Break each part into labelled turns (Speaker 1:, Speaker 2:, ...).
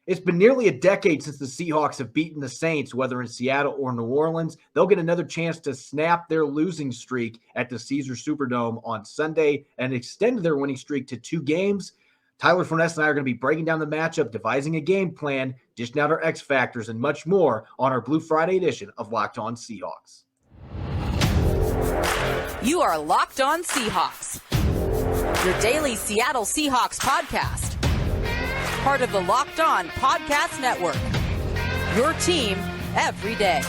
Speaker 1: It's been nearly a decade since the Seahawks have beaten the Saints, whether in Seattle or New Orleans. They'll get another chance to snap their losing streak at the Caesars Superdome on Sunday and extend their winning streak to 2 games. Tyler Forness and I are going to be breaking down the matchup, devising a game plan, dishing out our X factors, and much more on our Blue Friday edition of Locked On Seahawks.
Speaker 2: You are Locked On Seahawks, your daily Seattle Seahawks podcast. Part of the Locked On Podcast Network, your team every day.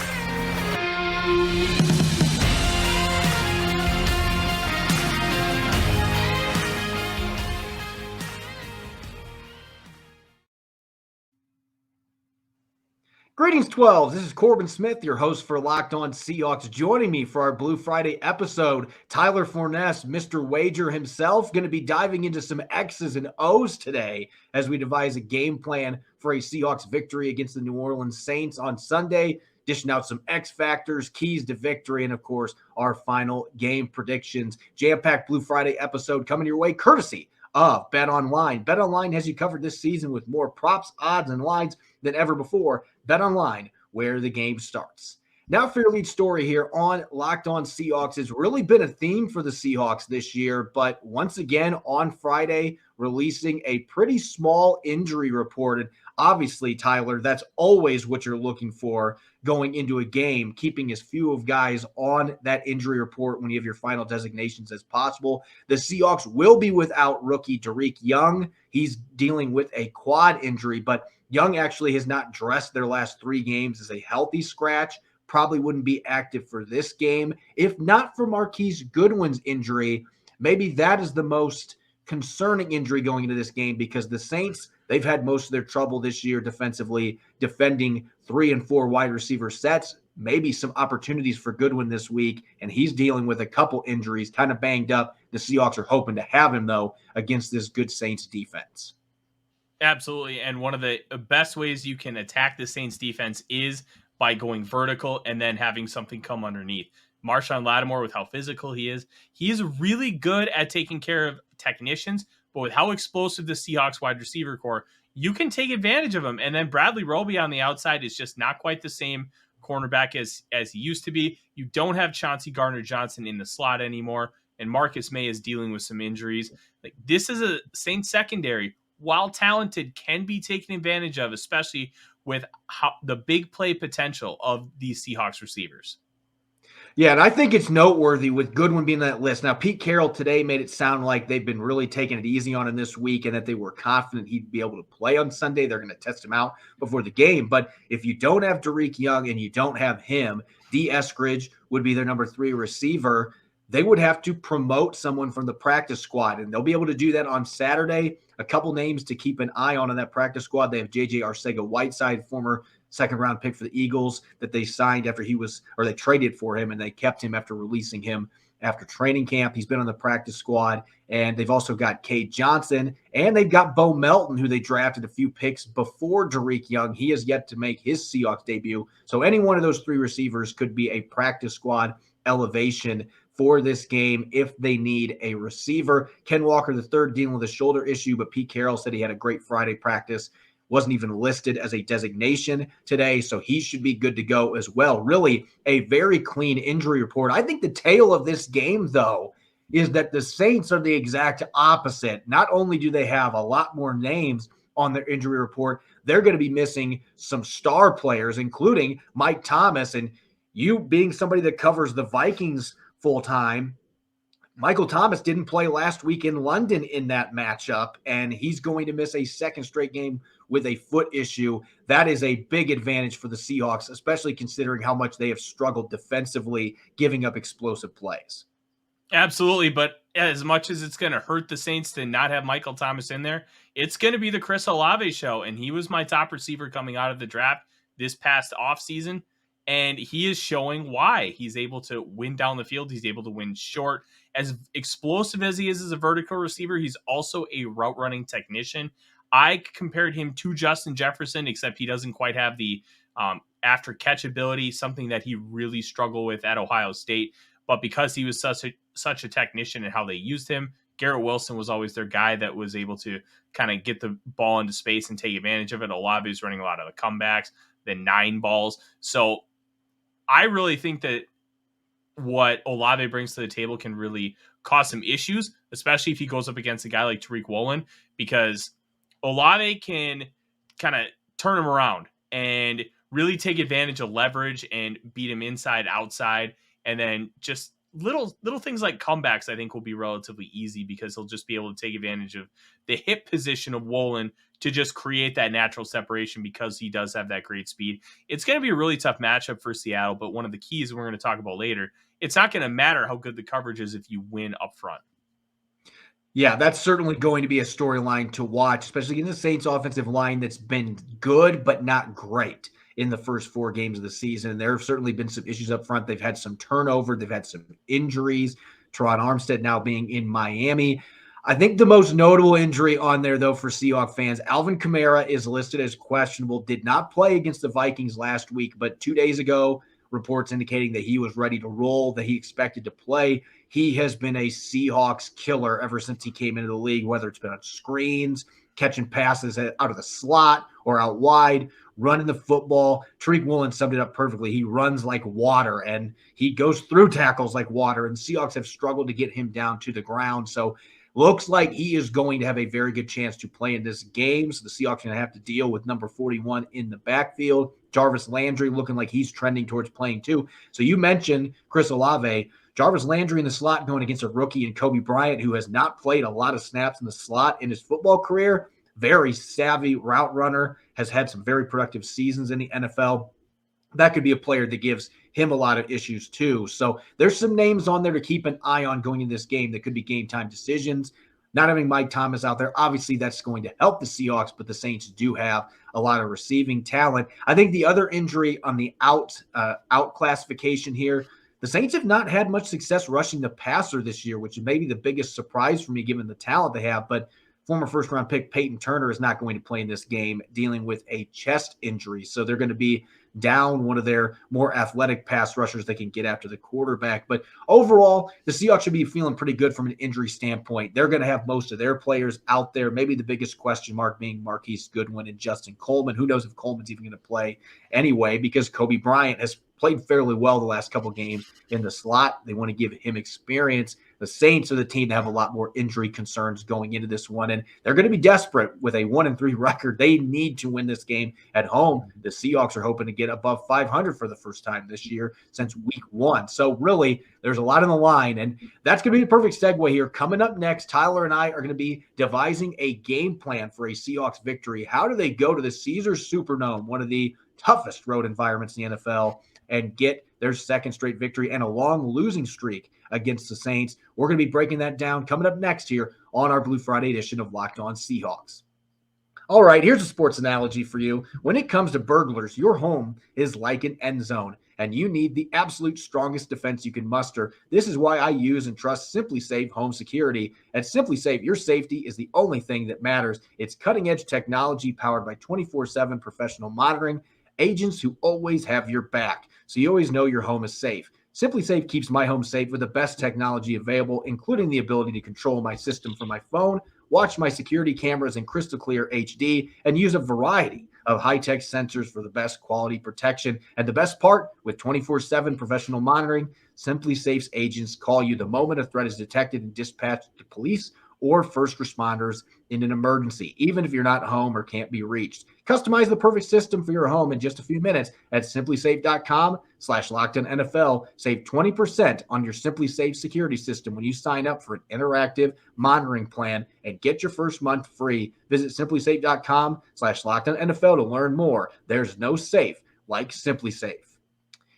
Speaker 1: Greetings, 12s. This is Corbin Smith, your host for Locked On Seahawks. Joining me for our Blue Friday episode, Tyler Forness, Mr. Wager himself, going to be diving into some X's and O's today as we devise a game plan for a Seahawks victory against the New Orleans Saints on Sunday, dishing out some X factors, keys to victory, and of course, our final game predictions. Jam-packed Blue Friday episode coming your way courtesy of BetOnline. BetOnline has you covered this season with more props, odds, and lines than ever before. BetOnline, where the game starts. Now for your lead story here on Locked On Seahawks. It's really been a theme for the Seahawks this year, but once again on Friday, releasing a pretty small injury report. And obviously, Tyler, that's always what you're looking for going into a game, keeping as few of guys on that injury report when you have your final designations as possible. The Seahawks will be without rookie Derek Young. He's dealing with a quad injury, but Young actually has not dressed their last 3 games as a healthy scratch. Probably wouldn't be active for this game. If not for Marquise Goodwin's injury, maybe that is the most concerning injury going into this game, because the Saints, they've had most of their trouble this year defensively, defending 3 and 4 wide receiver sets. Maybe some opportunities for Goodwin this week, and he's dealing with a couple injuries, kind of banged up. The Seahawks are hoping to have him, though, against this good Saints defense.
Speaker 3: Absolutely, and one of the best ways you can attack the Saints defense is by going vertical and then having something come underneath. Marshawn Lattimore, with how physical he is really good at taking care of technicians, but with how explosive the Seahawks wide receiver core, you can take advantage of him. And then Bradley Roby on the outside is just not quite the same cornerback as he used to be. You don't have Chauncey Gardner-Johnson in the slot anymore, and Marcus May is dealing with some injuries. Like, this is a Saints secondary, while talented, can be taken advantage of, especially with the big play potential of these Seahawks receivers.
Speaker 1: Yeah, and I think it's noteworthy with Goodwin being on that list. Now, Pete Carroll today made it sound like they've been really taking it easy on him this week and that they were confident he'd be able to play on Sunday. They're going to test him out before the game. But if you don't have Derek Young and you don't have him, D. Eskridge would be their number 3 receiver. They would have to promote someone from the practice squad, and they'll be able to do that on Saturday. A couple names to keep an eye on that practice squad. They have J.J. Arcega-Whiteside, former second-round pick for the Eagles, that they signed after they traded for him, and they kept him after releasing him after training camp. He's been on the practice squad, and they've also got Cade Johnson, and they've got Bo Melton, who they drafted a few picks before Derek Young. He has yet to make his Seahawks debut. So any one of those 3 receivers could be a practice squad elevation for this game if they need a receiver. Ken Walker III dealing with a shoulder issue, but Pete Carroll said he had a great Friday practice. Wasn't even listed as a designation today, so he should be good to go as well. Really a very clean injury report. I think the tale of this game, though, is that the Saints are the exact opposite. Not only do they have a lot more names on their injury report, they're going to be missing some star players, including Mike Thomas. And you being somebody that covers the Vikings full-time, Michael Thomas didn't play last week in London in that matchup, and he's going to miss a second straight game with a foot issue. That is a big advantage for the Seahawks, especially considering how much they have struggled defensively, giving up explosive plays.
Speaker 3: Absolutely, but as much as it's going to hurt the Saints to not have Michael Thomas in there, it's going to be the Chris Olave show, and he was my top receiver coming out of the draft this past offseason. And he is showing why he's able to win down the field. He's able to win short. As explosive as he is as a vertical receiver, he's also a route running technician. I compared him to Justin Jefferson, except he doesn't quite have the after catch ability, something that he really struggled with at Ohio State. But because he was such a technician and how they used him, Garrett Wilson was always their guy that was able to kind of get the ball into space and take advantage of it. Olave is running a lot of the comebacks, the 9 balls. So I really think that what Olave brings to the table can really cause some issues, especially if he goes up against a guy like Tariq Woolen, because Olave can kind of turn him around and really take advantage of leverage and beat him inside, outside, and then just little things like comebacks I think will be relatively easy because he'll just be able to take advantage of the hip position of Woolen to just create that natural separation because he does have that great speed. It's going to be a really tough matchup for Seattle, but one of the keys we're going to talk about later, it's not going to matter how good the coverage is if you win up front.
Speaker 1: Yeah, that's certainly going to be a storyline to watch, especially in the Saints offensive line that's been good but not great in the first 4 games of the season. And there have certainly been some issues up front. They've had some turnover. They've had some injuries. Teron Armstead now being in Miami. I think the most notable injury on there, though, for Seahawks fans, Alvin Kamara is listed as questionable, did not play against the Vikings last week, but 2 days ago, reports indicating that he was ready to roll, that he expected to play. He has been a Seahawks killer ever since he came into the league, whether it's been on screens, catching passes out of the slot or out wide, running the football. Tariq Woolen summed it up perfectly. He runs like water, and he goes through tackles like water, and Seahawks have struggled to get him down to the ground. So looks like he is going to have a very good chance to play in this game. So the Seahawks are going to have to deal with number 41 in the backfield. Jarvis Landry looking like he's trending towards playing too. So you mentioned Chris Olave. Jarvis Landry in the slot going against a rookie and Kobe Bryant, who has not played a lot of snaps in the slot in his football career. Very savvy route runner, has had some very productive seasons in the NFL. That could be a player that gives him a lot of issues too. So there's some names on there to keep an eye on going in this game that could be game time decisions. Not having Mike Thomas out there, obviously that's going to help the Seahawks, but the Saints do have a lot of receiving talent. I think the other injury on the out classification here, the Saints have not had much success rushing the passer this year, which may be the biggest surprise for me given the talent they have. But former first-round pick Peyton Turner is not going to play in this game, dealing with a chest injury. So they're going to be down one of their more athletic pass rushers that can get after the quarterback. But overall, the Seahawks should be feeling pretty good from an injury standpoint. They're going to have most of their players out there. Maybe the biggest question mark being Marquise Goodwin and Justin Coleman. Who knows if Coleman's even going to play anyway, because Kobe Bryant has played fairly well the last couple games in the slot. They want to give him experience. The Saints are the team that have a lot more injury concerns going into this one, and they're going to be desperate with a 1-3 record. They need to win this game at home. The Seahawks are hoping to get above 500 for the first time this year since week 1. So really, there's a lot on the line, and that's going to be the perfect segue here. Coming up next, Tyler and I are going to be devising a game plan for a Seahawks victory. How do they go to the Caesars Superdome, one of the toughest road environments in the NFL, and get their second straight victory and a long losing streak against the Saints? We're going to be breaking that down coming up next here on our Blue Friday edition of Locked On Seahawks. All right, here's a sports analogy for you. When it comes to burglars, your home is like an end zone, and you need the absolute strongest defense you can muster. This is why I use and trust SimpliSafe Home Security. At SimpliSafe, your safety is the only thing that matters. It's cutting-edge technology powered by 24/7 professional monitoring, agents who always have your back, so you always know your home is safe. SimpliSafe keeps my home safe with the best technology available, including the ability to control my system from my phone, watch my security cameras in crystal clear HD, and use a variety of high-tech sensors for the best quality protection. And the best part, with 24/7 professional monitoring, SimpliSafe's agents call you the moment a threat is detected and dispatched to police or first responders in an emergency, even if you're not home or can't be reached. Customize the perfect system for your home in just a few minutes at SimpliSafe.com/LockedOnNFL. Save 20% on your SimpliSafe security system when you sign up for an interactive monitoring plan and get your first month free. Visit SimpliSafe.com/LockedOnNFL to learn more. There's no safe like SimpliSafe.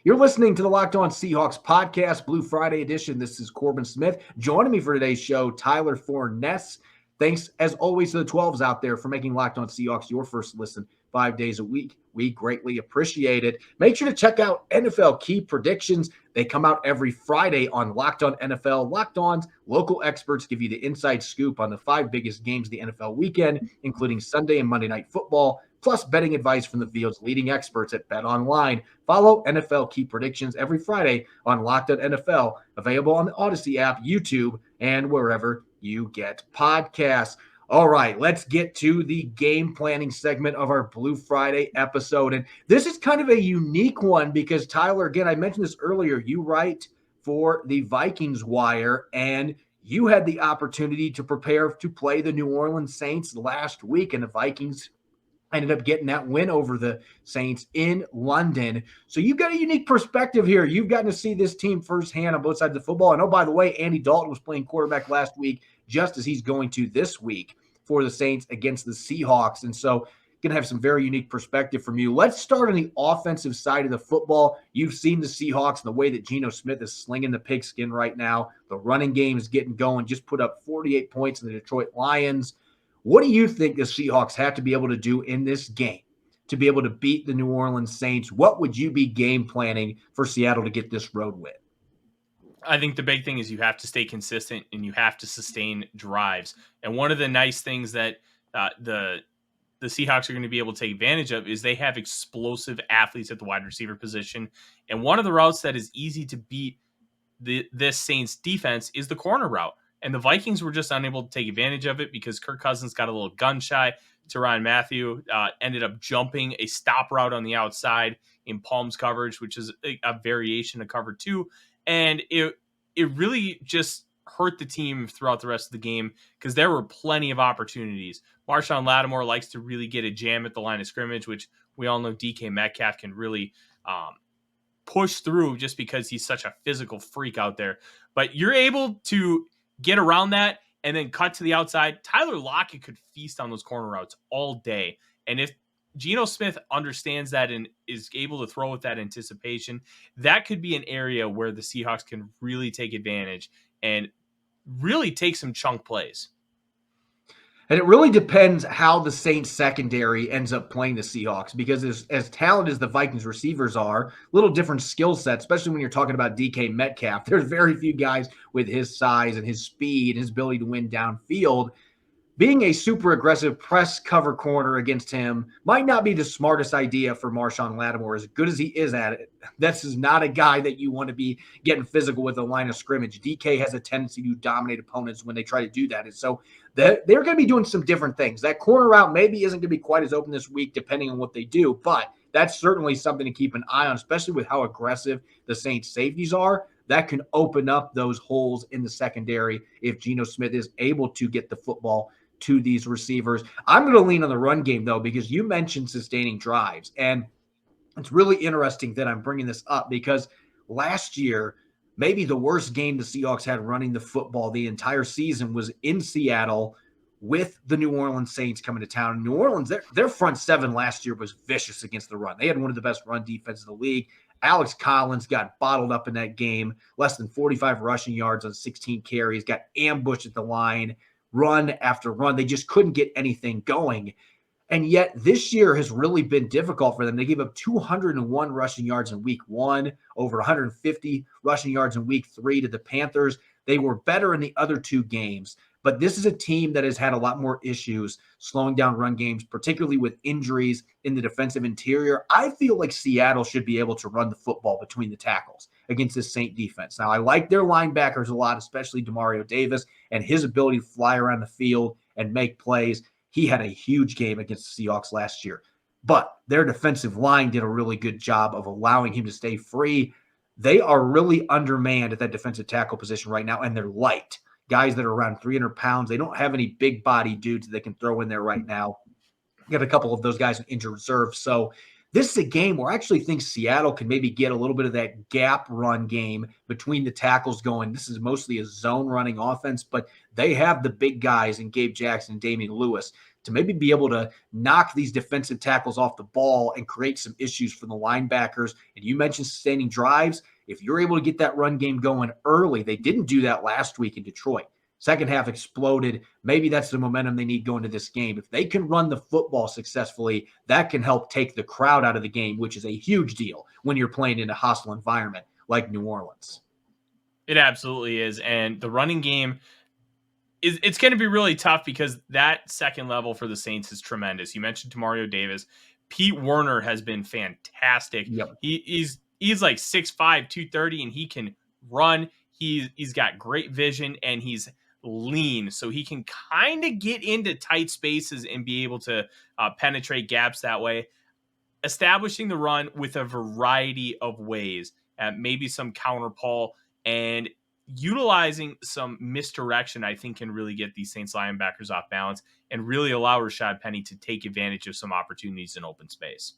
Speaker 1: You're listening to the Locked On Seahawks podcast, Blue Friday edition. This is Corbin Smith. Joining me for today's show, Tyler Forness. Thanks, as always, to the 12s out there for making Locked On Seahawks your first listen 5 days a week. We greatly appreciate it. Make sure to check out NFL Key Predictions. They come out every Friday on Locked On NFL. Locked On's local experts give you the inside scoop on the 5 biggest games of the NFL weekend, including Sunday and Monday Night Football, plus betting advice from the field's leading experts at BetOnline. Follow NFL Key Predictions every Friday on Locked On NFL, available on the Odyssey app, YouTube, and wherever you get podcasts. All right, let's get to the game planning segment of our Blue Friday episode. And this is kind of a unique one because, Tyler, again, I mentioned this earlier, you write for the Vikings Wire, and you had the opportunity to prepare to play the New Orleans Saints last week, and the Vikings ended up getting that win over the Saints in London. So you've got a unique perspective here. You've gotten to see this team firsthand on both sides of the football. And oh, by the way, Andy Dalton was playing quarterback last week, just as he's going to this week for the Saints against the Seahawks. And so going to have some very unique perspective from you. Let's start on the offensive side of the football. You've seen the Seahawks and the way that Geno Smith is slinging the pigskin right now. The running game is getting going. Just put up 48 points in the Detroit Lions. What do you think the Seahawks have to be able to do in this game to be able to beat the New Orleans Saints? What would you be game planning for Seattle to get this road win?
Speaker 3: I think the big thing is you have to stay consistent and you have to sustain drives. And one of the nice things that the Seahawks are going to be able to take advantage of is they have explosive athletes at the wide receiver position. And one of the routes that is easy to beat this Saints defense is the corner route. And the Vikings were just unable to take advantage of it because Kirk Cousins got a little gun shy. Tyrann Mathieu ended up jumping a stop route on the outside in Palms coverage, which is a variation of cover two. And it really just hurt the team throughout the rest of the game because there were plenty of opportunities. Marshawn Lattimore likes to really get a jam at the line of scrimmage, which we all know DK Metcalf can really push through just because he's such a physical freak out there. But you're able to get around that and then cut to the outside. Tyler Lockett could feast on those corner routes all day. And if Geno Smith understands that and is able to throw with that anticipation, that could be an area where the Seahawks can really take advantage and really take some chunk plays.
Speaker 1: And it really depends how the Saints secondary ends up playing the Seahawks, because as talented as the Vikings receivers are, little different skill sets, especially when you're talking about DK Metcalf. There's very few guys with his size and his speed and his ability to win downfield. Being a super aggressive press cover corner against him might not be the smartest idea for Marshawn Lattimore. As good as he is at it, this is not a guy that you want to be getting physical with the line of scrimmage. DK has a tendency to dominate opponents when they try to do that. And so they're going to be doing some different things. That corner route maybe isn't going to be quite as open this week, depending on what they do, but that's certainly something to keep an eye on, especially with how aggressive the Saints safeties are. That can open up those holes in the secondary if Geno Smith is able to get the football to these receivers. I'm going to lean on the run game, though, because you mentioned sustaining drives. And it's really interesting that I'm bringing this up because last year, maybe the worst game the Seahawks had running the football the entire season was in Seattle with the New Orleans Saints coming to town. New Orleans, their front seven last year was vicious against the run. They had one of the best run defenses in the league. Alex Collins got bottled up in that game, less than 45 rushing yards on 16 carries, got ambushed at the line, run after run. They just couldn't get anything going. And yet this year has really been difficult for them. They gave up 201 rushing yards in week 1, over 150 rushing yards in week 3 to the Panthers. They were better in the other 2 games. But this is a team that has had a lot more issues slowing down run games, particularly with injuries in the defensive interior. I feel like Seattle should be able to run the football between the tackles against this Saint defense. Now, I like their linebackers a lot, especially Demario Davis and his ability to fly around the field and make plays. He had a huge game against the Seahawks last year. But their defensive line did a really good job of allowing him to stay free. They are really undermanned at that defensive tackle position right now, and they're light. Guys that are around 300 pounds. They don't have any big body dudes that they can throw in there right now. Got a couple of those guys in injured reserve. So this is a game where I actually think Seattle can maybe get a little bit of that gap run game between the tackles going. This is mostly a zone running offense, but they have the big guys in Gabe Jackson and Damian Lewis to maybe be able to knock these defensive tackles off the ball and create some issues for the linebackers. And you mentioned sustaining drives. If you're able to get that run game going early, they didn't do that last week in Detroit. Second half exploded. Maybe that's the momentum they need going to this game. If they can run the football successfully, that can help take the crowd out of the game, which is a huge deal when you're playing in a hostile environment like New Orleans.
Speaker 3: It absolutely is. And the running game, it's going to be really tough because that second level for the Saints is tremendous. You mentioned Demario Davis. Pete Werner has been fantastic.
Speaker 1: Yep.
Speaker 3: He's like 6'5", 230, and he can run. He's got great vision, and he's lean, so he can kind of get into tight spaces and be able to penetrate gaps that way. Establishing the run with a variety of ways, maybe some counter pull, and utilizing some misdirection, I think can really get these Saints linebackers off balance and really allow Rashad Penny to take advantage of some opportunities in open space.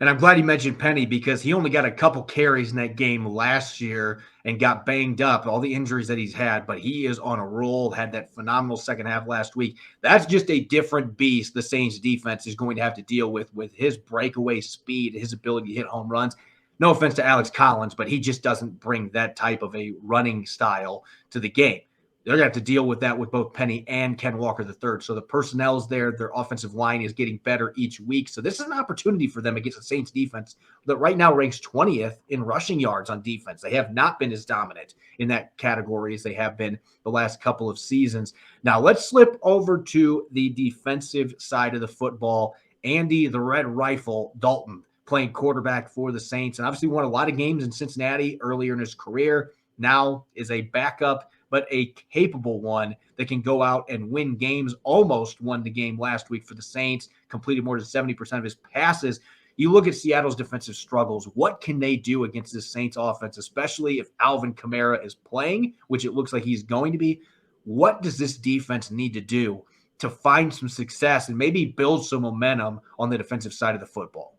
Speaker 1: And I'm glad you mentioned Penny because he only got a couple carries in that game last year and got banged up, all the injuries that he's had, but he is on a roll, had that phenomenal second half last week. That's just a different beast the Saints defense is going to have to deal with his breakaway speed, his ability to hit home runs. No offense to Alex Collins, but he just doesn't bring that type of a running style to the game. They're going to have to deal with that with both Penny and Ken Walker III. So the personnel is there. Their offensive line is getting better each week. So this is an opportunity for them against the Saints defense that right now ranks 20th in rushing yards on defense. They have not been as dominant in that category as they have been the last couple of seasons. Now let's slip over to the defensive side of the football. Andy, the Red Rifle, Dalton, playing quarterback for the Saints, and obviously won a lot of games in Cincinnati earlier in his career. Now is a backup, but a capable one that can go out and win games. Almost won the game last week for the Saints, completed more than 70% of his passes. You look at Seattle's defensive struggles. What can they do against the Saints offense, especially if Alvin Kamara is playing, which it looks like he's going to be? What does this defense need to do to find some success and maybe build some momentum on the defensive side of the football?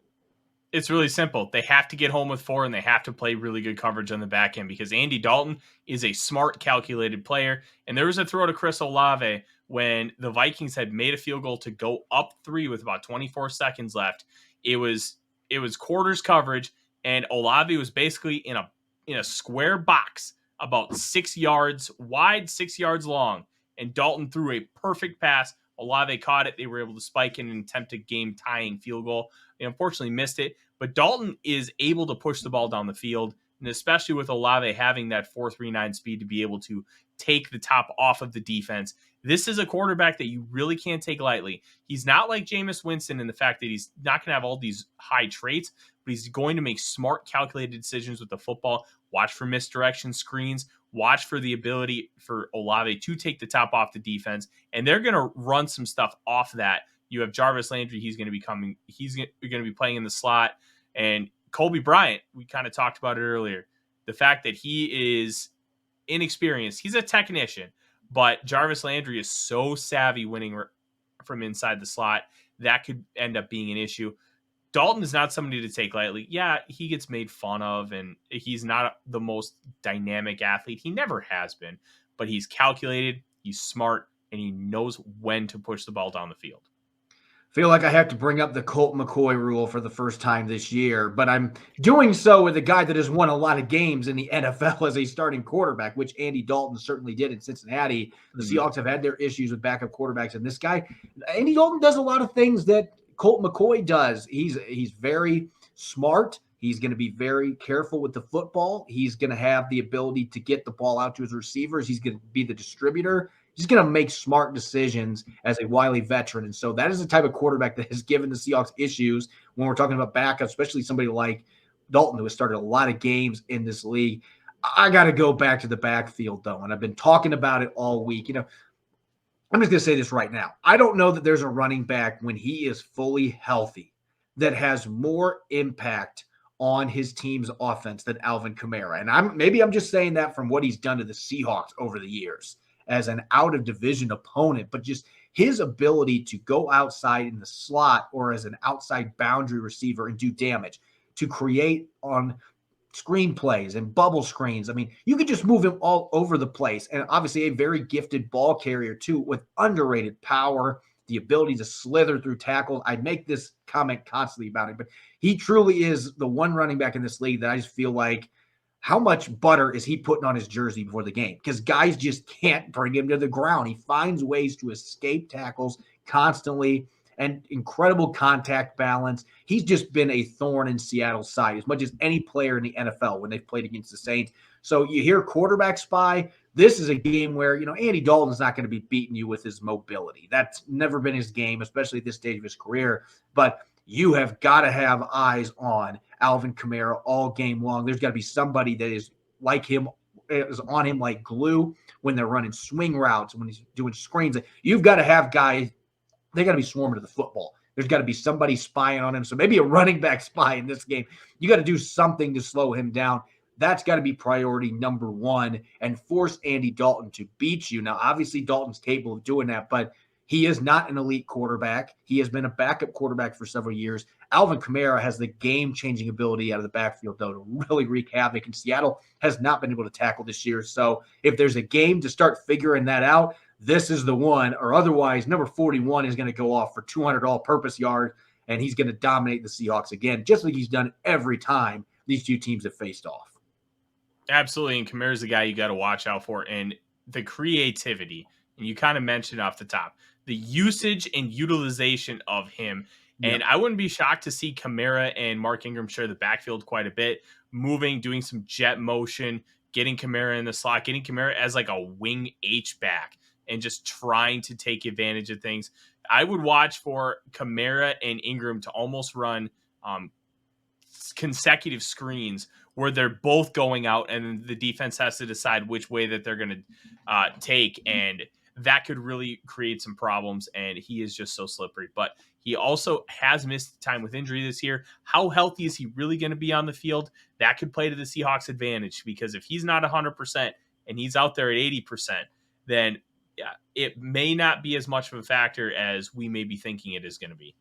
Speaker 3: It's really simple. They have to get home with 4, and they have to play really good coverage on the back end because Andy Dalton is a smart, calculated player. And there was a throw to Chris Olave when the Vikings had made a field goal to go up 3 with about 24 seconds left. It was quarters coverage, and Olave was basically in a square box about 6 yards wide, 6 yards long. And Dalton threw a perfect pass. Olave caught it. They were able to spike in and attempt a game-tying field goal. They unfortunately missed it. But Dalton is able to push the ball down the field, and especially with Olave having that 4.39 speed to be able to take the top off of the defense. This is a quarterback that you really can't take lightly. He's not like Jameis Winston in the fact that he's not going to have all these high traits, but he's going to make smart, calculated decisions with the football. Watch for misdirection screens. Watch for the ability for Olave to take the top off the defense, and they're going to run some stuff off that. You have Jarvis Landry. He's going to be playing in the slot, and Colby Bryant. We kind of talked about it earlier. The fact that he is inexperienced. He's a technician, but Jarvis Landry is so savvy winning from inside the slot that could end up being an issue. Dalton is not somebody to take lightly. Yeah, he gets made fun of, and he's not the most dynamic athlete. He never has been, but he's calculated, he's smart, and he knows when to push the ball down the field.
Speaker 1: Feel like I have to bring up the Colt McCoy rule for the first time this year, but I'm doing so with a guy that has won a lot of games in the NFL as a starting quarterback, which Andy Dalton certainly did in Cincinnati. The Seahawks have had their issues with backup quarterbacks, and this guy, Andy Dalton, does a lot of things that Colt McCoy does. He's very smart. He's going to be very careful with the football. He's going to have the ability to get the ball out to his receivers. He's going to be the distributor. He's going to make smart decisions as a wily veteran. And so that is the type of quarterback that has given the Seahawks issues when we're talking about backup, especially somebody like Dalton, who has started a lot of games in this league. I got to go back to the backfield, though, and I've been talking about it all week. I'm just going to say this right now. I don't know that there's a running back when he is fully healthy that has more impact on his team's offense than Alvin Kamara. And I'm just saying that from what he's done to the Seahawks over the years as an out-of-division opponent, but just his ability to go outside in the slot or as an outside boundary receiver and do damage, to create on screenplays and bubble screens. I mean, you could just move him all over the place. And obviously a very gifted ball carrier too, with underrated power, the ability to slither through tackles. I make this comment constantly about it, but he truly is the one running back in this league that I just feel like, how much butter is he putting on his jersey before the game? Because guys just can't bring him to the ground. He finds ways to escape tackles constantly and incredible contact balance. He's just been a thorn in Seattle's side as much as any player in the NFL when they've played against the Saints. So you hear quarterback spy. This is a game where, Andy Dalton's not going to be beating you with his mobility. That's never been his game, especially at this stage of his career. But you have got to have eyes on Alvin Kamara all game long. There's got to be somebody that is like him is on him like glue when they're running swing routes, when he's doing screens. You've got to have guys, they got to be swarming to the football. There's got to be somebody spying on him. So maybe a running back spy in this game. You got to do something to slow him down. That's got to be priority number one, and force Andy Dalton to beat you. Now, obviously, Dalton's capable of doing that, but he is not an elite quarterback. He has been a backup quarterback for several years. Alvin Kamara has the game-changing ability out of the backfield, though, to really wreak havoc, and Seattle has not been able to tackle this year. So if there's a game to start figuring that out, this is the one, or otherwise, number 41 is going to go off for 200 all-purpose yards, and he's going to dominate the Seahawks again, just like he's done every time these two teams have faced off.
Speaker 3: Absolutely, and Kamara's the guy you got to watch out for, and the creativity, and you kind of mentioned off the top, the usage and utilization of him. Yep. And I wouldn't be shocked to see Kamara and Mark Ingram share the backfield quite a bit, moving, doing some jet motion, getting Kamara in the slot, getting Kamara as like a wing H-back, and just trying to take advantage of things. I would watch for Kamara and Ingram to almost run consecutive screens where they're both going out and the defense has to decide which way that they're going to take. And that could really create some problems. And he is just so slippery. But he also has missed time with injury this year. How healthy is he really going to be on the field? That could play to the Seahawks' advantage, because if he's not 100% and he's out there at 80%, then it may not be as much of a factor as we may be thinking it is going to be.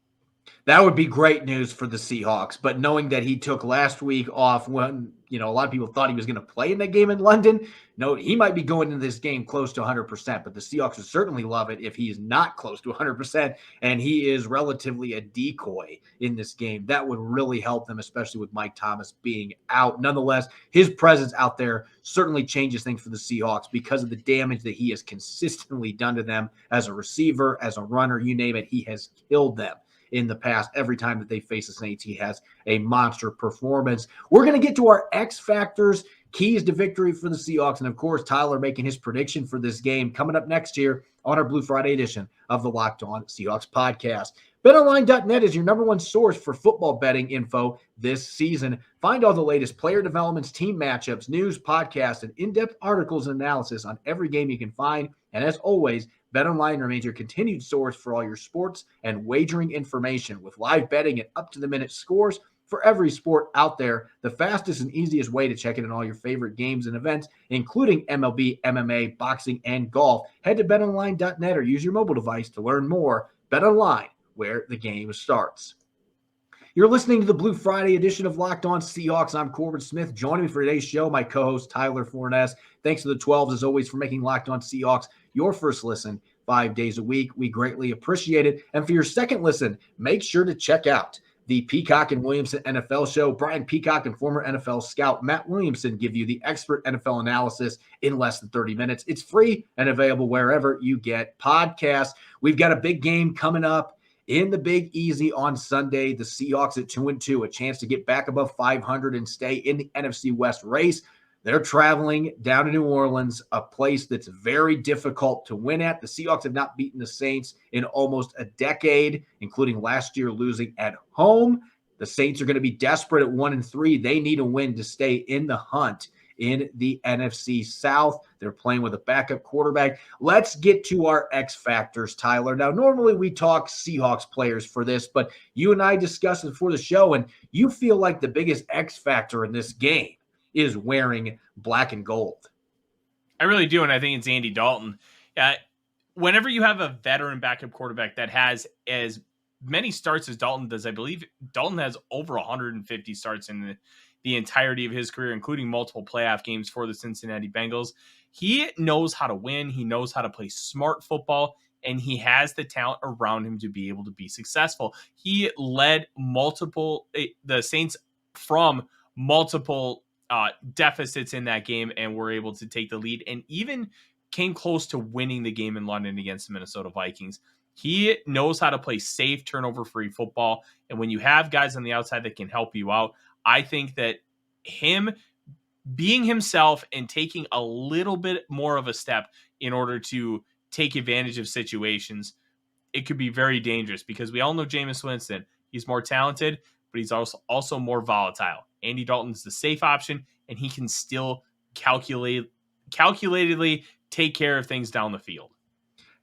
Speaker 1: That would be great news for the Seahawks, but knowing that he took last week off when, a lot of people thought he was going to play in that game in London, no, he might be going into this game close to 100%, but the Seahawks would certainly love it if he is not close to 100% and he is relatively a decoy in this game. That would really help them, especially with Mike Thomas being out. Nonetheless, his presence out there certainly changes things for the Seahawks because of the damage that he has consistently done to them as a receiver, as a runner, you name it, he has killed them in the past. Every time that they face the Saints, he has a monster performance. We're going to get to our X factors, keys to victory for the Seahawks, and of course, Tyler making his prediction for this game coming up next year on our Blue Friday edition of the Locked On Seahawks podcast. BetOnline.net is your number one source for football betting info this season. Find all the latest player developments, team matchups, news, podcasts, and in-depth articles and analysis on every game you can find. And as always, BetOnline remains your continued source for all your sports and wagering information with live betting and up-to-the-minute scores for every sport out there. The fastest and easiest way to check in on all your favorite games and events, including MLB, MMA, boxing, and golf. Head to BetOnline.net or use your mobile device to learn more. BetOnline, where the game starts. You're listening to the Blue Friday edition of Locked On Seahawks. I'm Corbin Smith. Joining me for today's show, my co-host Tyler Forness. Thanks to the 12s, as always, for making Locked On Seahawks your first listen 5 days a week. We greatly appreciate it. And for your second listen, make sure to check out the Peacock and Williamson NFL show. Brian Peacock and former NFL scout Matt Williamson give you the expert NFL analysis in less than 30 minutes. It's free and available wherever you get podcasts. We've got a big game coming up in the Big Easy on Sunday. The Seahawks at 2-2, a chance to get back above 500 and stay in the NFC West race. They're traveling down to New Orleans, a place that's very difficult to win at. The Seahawks have not beaten the Saints in almost a decade, including last year losing at home. The Saints are going to be desperate at 1-3. They need a win to stay in the hunt in the NFC South. They're playing with a backup quarterback. Let's get to our X factors, Tyler. Now, normally we talk Seahawks players for this, but you and I discussed it before the show, and you feel like the biggest X factor in this game is wearing black and gold.
Speaker 3: I really do, and I think it's Andy Dalton. Whenever you have a veteran backup quarterback that has as many starts as Dalton does, I believe Dalton has over 150 starts in the entirety of his career, including multiple playoff games for the Cincinnati Bengals. He knows how to win. He knows how to play smart football, and he has the talent around him to be able to be successful. He led the Saints from multiple deficits in that game and were able to take the lead and even came close to winning the game in London against the Minnesota Vikings. He knows how to play safe, turnover-free football. And when you have guys on the outside that can help you out, I think that him being himself and taking a little bit more of a step in order to take advantage of situations, it could be very dangerous because we all know Jameis Winston. He's more talented, but he's also more volatile. Andy Dalton's the safe option, and he can still calculate calculatedly take care of things down the field.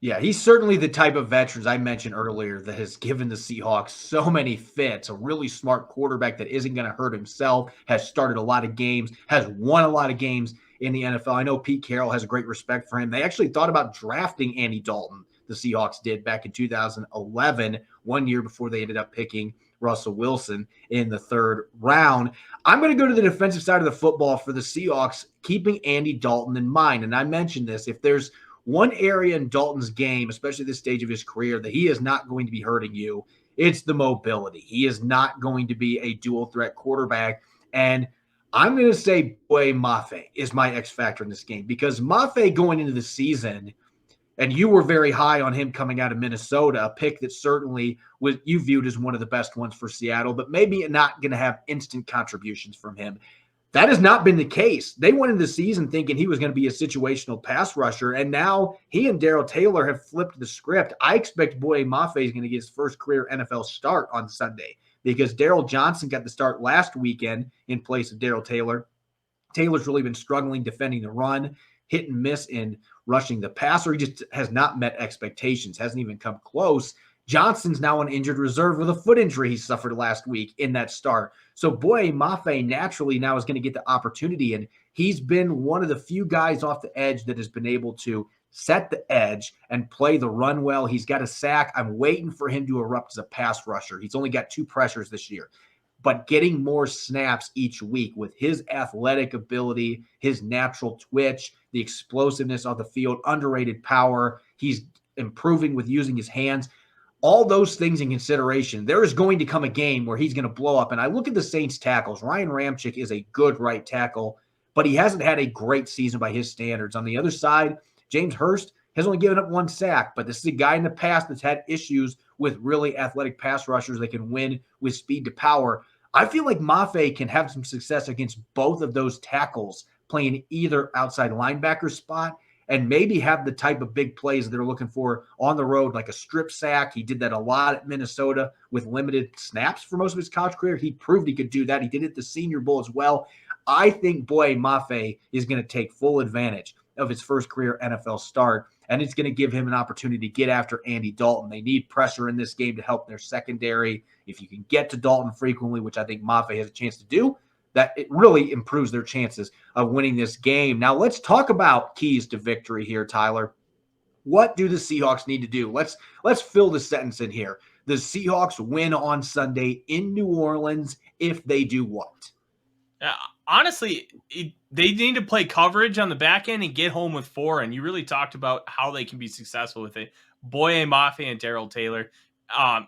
Speaker 1: Yeah, he's certainly the type of veterans I mentioned earlier that has given the Seahawks so many fits. A really smart quarterback that isn't going to hurt himself, has started a lot of games, has won a lot of games in the NFL. I know Pete Carroll has a great respect for him. They actually thought about drafting Andy Dalton, the Seahawks did back in 2011, 1 year before they ended up picking Russell Wilson in the third round. I'm going to go to the defensive side of the football for the Seahawks, keeping Andy Dalton in mind. And I mentioned this, if there's one area in Dalton's game, especially this stage of his career, that he is not going to be hurting you, it's the mobility. He is not going to be a dual threat quarterback. And I'm going to say Boye Mafe is my X factor in this game, because Mafe going into the season, and you were very high on him coming out of Minnesota, a pick that certainly was you viewed as one of the best ones for Seattle, but maybe not going to have instant contributions from him. That has not been the case. They went into the season thinking he was going to be a situational pass rusher, and now he and Darrell Taylor have flipped the script. I expect Boye Mafe is going to get his first career NFL start on Sunday, because Darrell Johnson got the start last weekend in place of Darrell Taylor. Taylor's really been struggling defending the run, hit and miss in rushing the passer. He just has not met expectations, hasn't even come close. Johnson's now an injured reserve with a foot injury he suffered last week in that start. So Boye Mafe naturally now is going to get the opportunity, and he's been one of the few guys off the edge that has been able to set the edge and play the run well. He's got a sack. I'm waiting for him to erupt as a pass rusher. He's only got 2 pressures this year, but getting more snaps each week with his athletic ability, his natural twitch, the explosiveness on the field, underrated power. He's improving with using his hands. All those things in consideration, there is going to come a game where he's going to blow up. And I look at the Saints tackles. Ryan Ramczyk is a good right tackle, but he hasn't had a great season by his standards. On the other side, James Hurst has only given up 1 sack, but this is a guy in the past that's had issues with really athletic pass rushers that can win with speed to power. I feel like Mafe can have some success against both of those tackles, playing either outside linebacker spot, and maybe have the type of big plays that they're looking for on the road, like a strip sack. He did that a lot at Minnesota with limited snaps for most of his college career. He proved he could do that. He did it at the Senior Bowl as well. I think Boye Mafe is going to take full advantage of his first career NFL start, and it's going to give him an opportunity to get after Andy Dalton. They need pressure in this game to help their secondary. If you can get to Dalton frequently, which I think Mafe has a chance to do, that it really improves their chances of winning this game. Now, let's talk about keys to victory here, Tyler. What do the Seahawks need to do? Let's fill the sentence in here. The Seahawks win on Sunday in New Orleans if they do what?
Speaker 3: Honestly, they need to play coverage on the back end and get home with 4. And you really talked about how they can be successful with it. Boye Mafe and Darrell Taylor.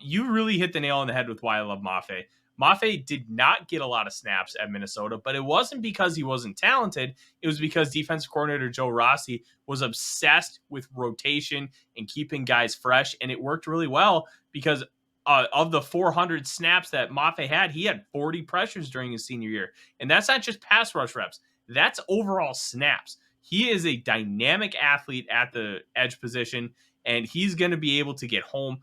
Speaker 3: You really hit the nail on the head with why I love Mafe. Mafe did not get a lot of snaps at Minnesota, but it wasn't because he wasn't talented. It was because defensive coordinator Joe Rossi was obsessed with rotation and keeping guys fresh, and it worked really well because of the 400 snaps that Mafe had, he had 40 pressures during his senior year. And that's not just pass rush reps. That's overall snaps. He is a dynamic athlete at the edge position, and he's going to be able to get home.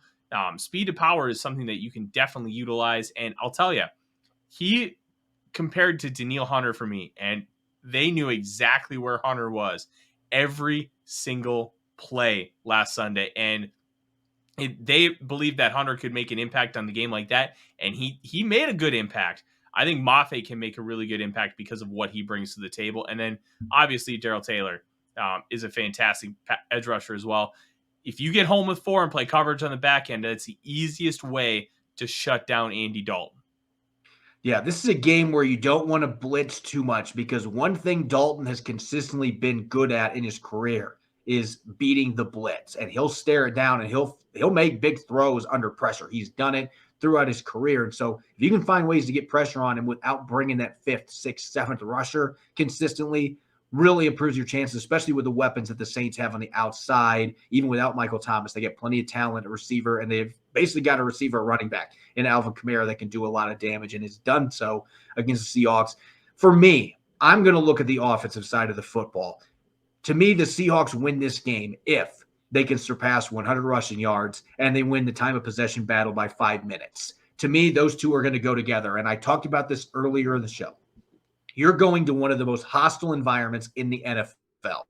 Speaker 3: Speed to power is something that you can definitely utilize. And I'll tell you, he compared to Danielle Hunter for me, and they knew exactly where Hunter was every single play last Sunday. And they believed that Hunter could make an impact on the game like that. And he made a good impact. I think Mafe can make a really good impact because of what he brings to the table. And then obviously Darrell Taylor is a fantastic edge rusher as well. If you get home with 4 and play coverage on the back end, that's the easiest way to shut down Andy Dalton.
Speaker 1: Yeah, this is a game where you don't want to blitz too much, because one thing Dalton has consistently been good at in his career is beating the blitz, and he'll stare it down and he'll make big throws under pressure. He's done it throughout his career. And so if you can find ways to get pressure on him without bringing that 5th, 6th, 7th rusher consistently, really improves your chances, especially with the weapons that the Saints have on the outside. Even without Michael Thomas, they get plenty of talent at receiver, and they've basically got a receiver running back in Alvin Kamara that can do a lot of damage and has done so against the Seahawks. For me, I'm going to look at the offensive side of the football. To me, the Seahawks win this game if they can surpass 100 rushing yards and they win the time of possession battle by 5 minutes. To me, those two are going to go together, and I talked about this earlier in the show. You're going to one of the most hostile environments in the NFL. NFL.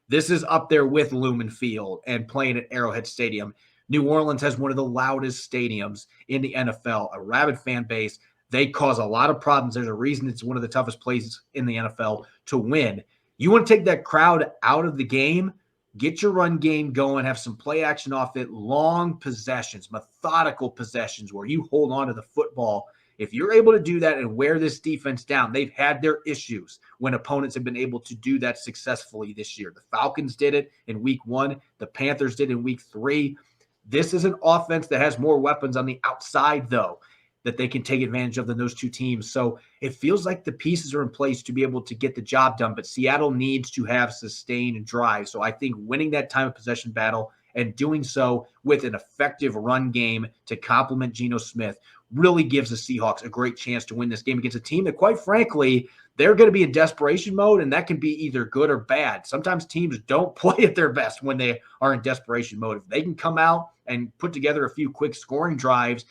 Speaker 1: This is up there with Lumen Field and playing at Arrowhead Stadium. New Orleans has one of the loudest stadiums in the NFL, a rabid fan base. They cause a lot of problems. There's a reason it's one of the toughest places in the NFL to win. You want to take that crowd out of the game, get your run game going, have some play action off it, long possessions, methodical possessions where you hold on to the football. If you're able to do that and wear this defense down, they've had their issues when opponents have been able to do that successfully this year. The Falcons did it in week 1. The Panthers did in week 3. This is an offense that has more weapons on the outside, though, that they can take advantage of than those two teams. So it feels like the pieces are in place to be able to get the job done, but Seattle needs to have sustained drive. So I think winning that time of possession battle and doing so with an effective run game to complement Geno Smith really gives the Seahawks a great chance to win this game against a team that, quite frankly, they're going to be in desperation mode, and that can be either good or bad. Sometimes teams don't play at their best when they are in desperation mode. If they can come out and put together a few quick scoring drives,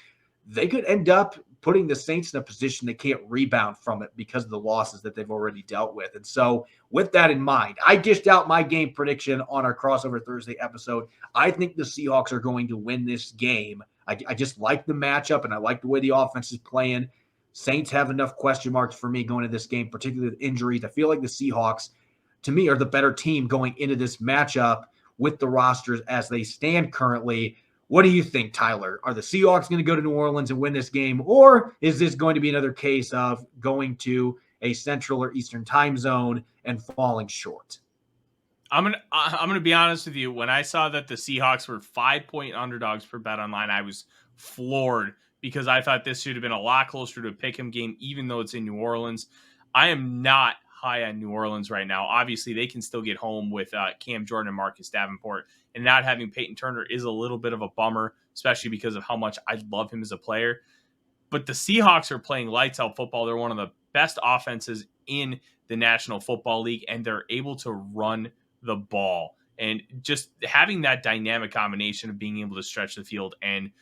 Speaker 1: they could end up putting the Saints in a position they can't rebound from it because of the losses that they've already dealt with. And so with that in mind, I dished out my game prediction on our Crossover Thursday episode. I think the Seahawks are going to win this game. I just like the matchup, and I like the way the offense is playing. Saints have enough question marks for me going into this game, particularly with injuries. I feel like the Seahawks, to me, are the better team going into this matchup with the rosters as they stand currently. What do you think, Tyler? Are the Seahawks going to go to New Orleans and win this game, or is this going to be another case of going to a Central or Eastern time zone and falling short?
Speaker 3: I'm gonna be honest with you. When I saw that the Seahawks were 5-point underdogs for BetOnline, I was floored because I thought this should have been a lot closer to a pick'em game, even though it's in New Orleans. I am not high on New Orleans right now. Obviously, they can still get home with Cam Jordan and Marcus Davenport, and not having Peyton Turner is a little bit of a bummer, especially because of how much I love him as a player. But the Seahawks are playing lights out football. They're one of the best offenses in the National Football League, and they're able to run the ball. And just having that dynamic combination of being able to stretch the field and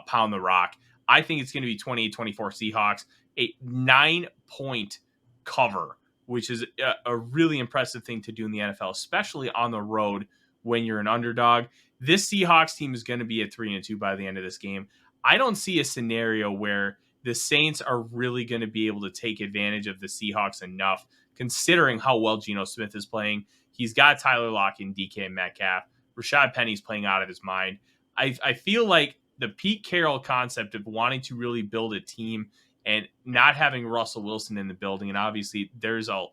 Speaker 3: pound the rock, I think it's going to be 28-24 Seahawks, a 9-point cover, which is a really impressive thing to do in the NFL, especially on the road when you're an underdog. This Seahawks team is going to be at 3-2 by the end of this game. I don't see a scenario where the Saints are really going to be able to take advantage of the Seahawks enough, considering how well Geno Smith is playing. He's got Tyler Lockett and DK Metcalf. Rashad Penny's playing out of his mind. I feel like the Pete Carroll concept of wanting to really build a team and not having Russell Wilson in the building, and obviously there's a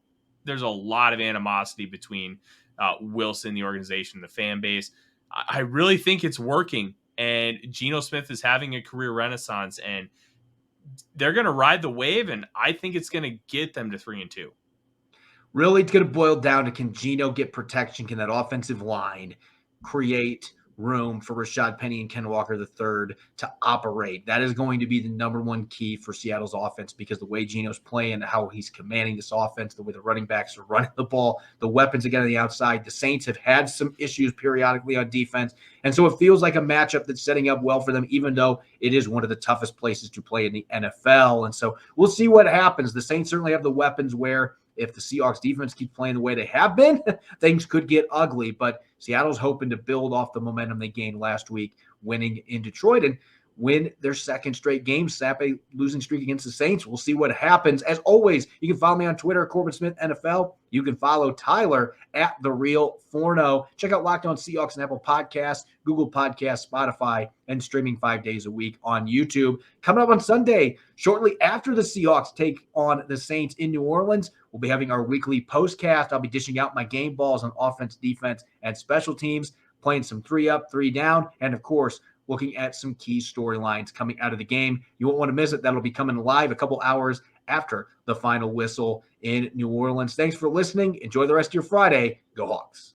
Speaker 3: lot of animosity between Wilson, the organization, the fan base. I really think it's working, and Geno Smith is having a career renaissance, and they're going to ride the wave, and I think it's going to get them to 3-2.
Speaker 1: Really, it's going to boil down to, can Geno get protection? Can that offensive line create room for Rashad Penny and Ken Walker III to operate? That is going to be the number one key for Seattle's offense, because the way Geno's playing, how he's commanding this offense, the way the running backs are running the ball, the weapons again on the outside. The Saints have had some issues periodically on defense, and so it feels like a matchup that's setting up well for them, even though it is one of the toughest places to play in the NFL. And so we'll see what happens. The Saints certainly have the weapons where, if the Seahawks defense keeps playing the way they have been, things could get ugly. But Seattle's hoping to build off the momentum they gained last week, winning in Detroit, and win their second straight game, snap a losing streak against the Saints. We'll see what happens. As always, you can follow me on Twitter, Corbin Smith NFL. You can follow Tyler at The Real Forno. Check out Locked On Seahawks and Apple Podcasts, Google Podcasts, Spotify, and streaming 5 days a week on YouTube. Coming up on Sunday, shortly after the Seahawks take on the Saints in New Orleans, we'll be having our weekly postcast. I'll be dishing out my game balls on offense, defense, and special teams, playing some 3 up, 3 down, and of course, looking at some key storylines coming out of the game. You won't want to miss it. That'll be coming live a couple hours after the final whistle in New Orleans. Thanks for listening. Enjoy the rest of your Friday. Go Hawks.